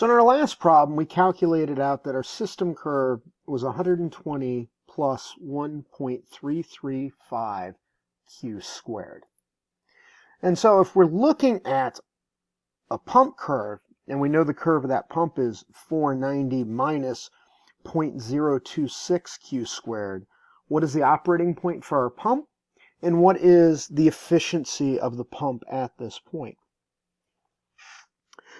So in our last problem, we calculated out that our system curve was 120 plus 1.335 q squared. And so if we're looking at a pump curve, and we know the curve of that pump is 490 minus 0.026 q squared, what is the operating point for our pump? And what is the efficiency of the pump at this point?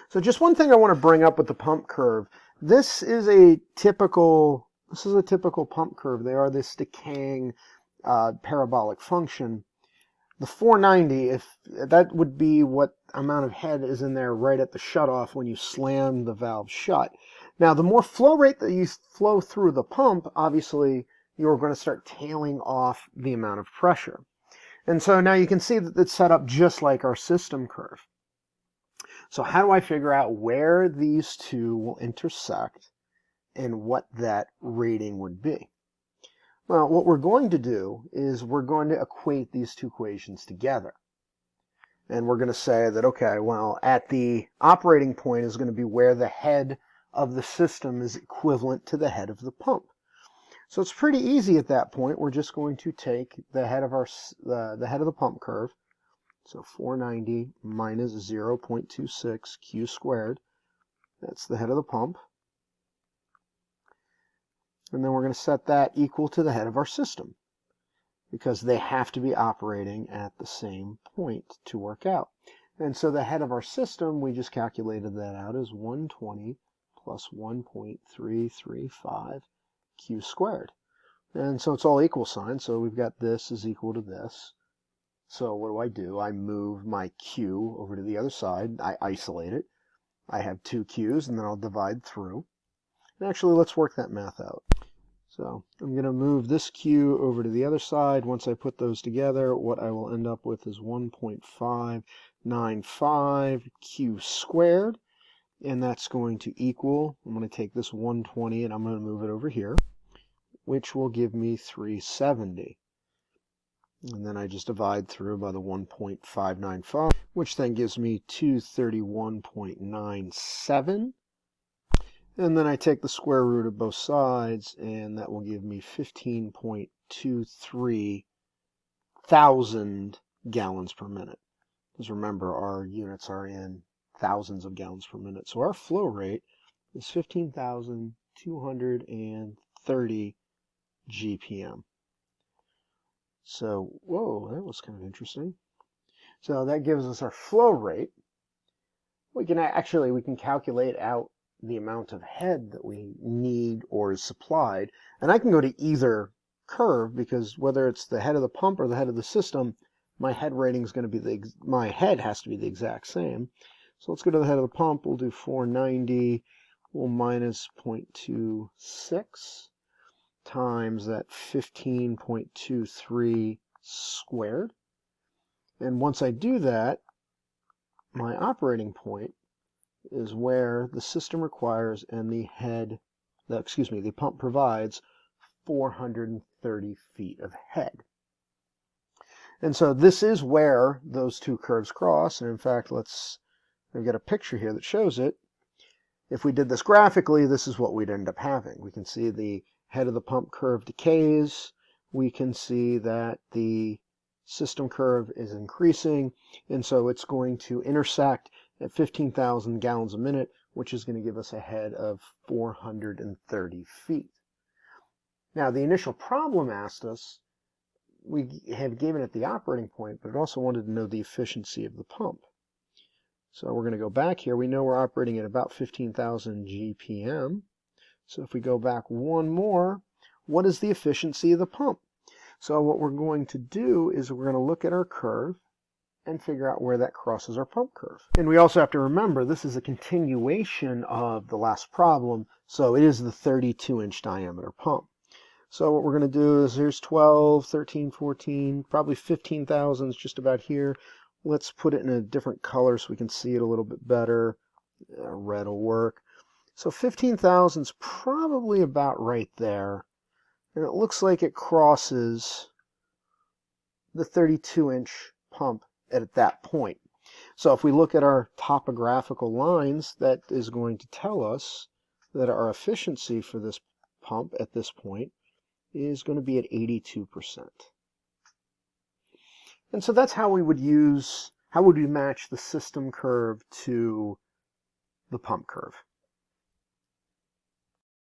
So just one thing I want to bring up with the pump curve. This is a typical pump curve. They are this decaying parabolic function. The 490, if that would be what amount of head is in there right at the shutoff when you slam the valve shut. Now, the more flow rate that you flow through the pump, obviously you're going to start tailing off the amount of pressure. And so now you can see that it's set up just like our system curve. So how do I figure out where these two will intersect and what that rating would be? Well, what we're going to do is we're going to equate these two equations together. And we're going to say that, okay, well, at the operating point is going to be where the head of the system is equivalent to the head of the pump. So it's pretty easy at that point. We're just going to take the head of the head of the pump curve. So 490 minus 0.26 q squared. That's the head of the pump. And then we're going to set that equal to the head of our system, because they have to be operating at the same point to work out. And so the head of our system, we just calculated that out as 120 plus 1.335 q squared. And so it's all equal sign, so we've got this is equal to this. So what do? I move my q over to the other side. I isolate it. I have two q's, and then I'll divide through. And actually, let's work that math out. So I'm going to move this q over to the other side. Once I put those together, what I will end up with is 1.595 q squared. And that's going to equal, I'm going to take this 120 and I'm going to move it over here, which will give me 370. And then I just divide through by the 1.595, which then gives me 231.97. And then I take the square root of both sides, and that will give me 15.23 thousand gallons per minute. Because remember, our units are in thousands of gallons per minute. So our flow rate is 15,230 GPM. So, whoa, that was kind of interesting. So that gives us our flow rate. We can calculate out the amount of head that we need or is supplied. And I can go to either curve, because whether it's the head of the pump or the head of the system, my head rating is going to be my head has to be the exact same. So let's go to the head of the pump. We'll do 490. We'll minus 0.26 times that 15.23 squared. And once I do that, my operating point is where the system requires and the pump provides 430 feet of head. And so this is where those two curves cross. And in fact, I've got a picture here that shows it. If we did this graphically, this is what we'd end up having. We can see the head of the pump curve decays. We can see that the system curve is increasing. And so it's going to intersect at 15,000 gallons a minute, which is going to give us a head of 430 feet. Now, the initial problem asked us, we have given it the operating point, but it also wanted to know the efficiency of the pump. So we're going to go back here. We know we're operating at about 15,000 GPM. So if we go back one more, what is the efficiency of the pump? So what we're going to do is we're going to look at our curve and figure out where that crosses our pump curve. And we also have to remember this is a continuation of the last problem, so it is the 32-inch diameter pump. So what we're going to do is here's 12, 13, 14, probably 15,000 is just about here. Let's put it in a different color so we can see it a little bit better. Red will work. So 15,000 is probably about right there. And it looks like it crosses the 32-inch pump at that point. So if we look at our topographical lines, that is going to tell us that our efficiency for this pump at this point is going to be at 82%. And so that's how we would match the system curve to the pump curve.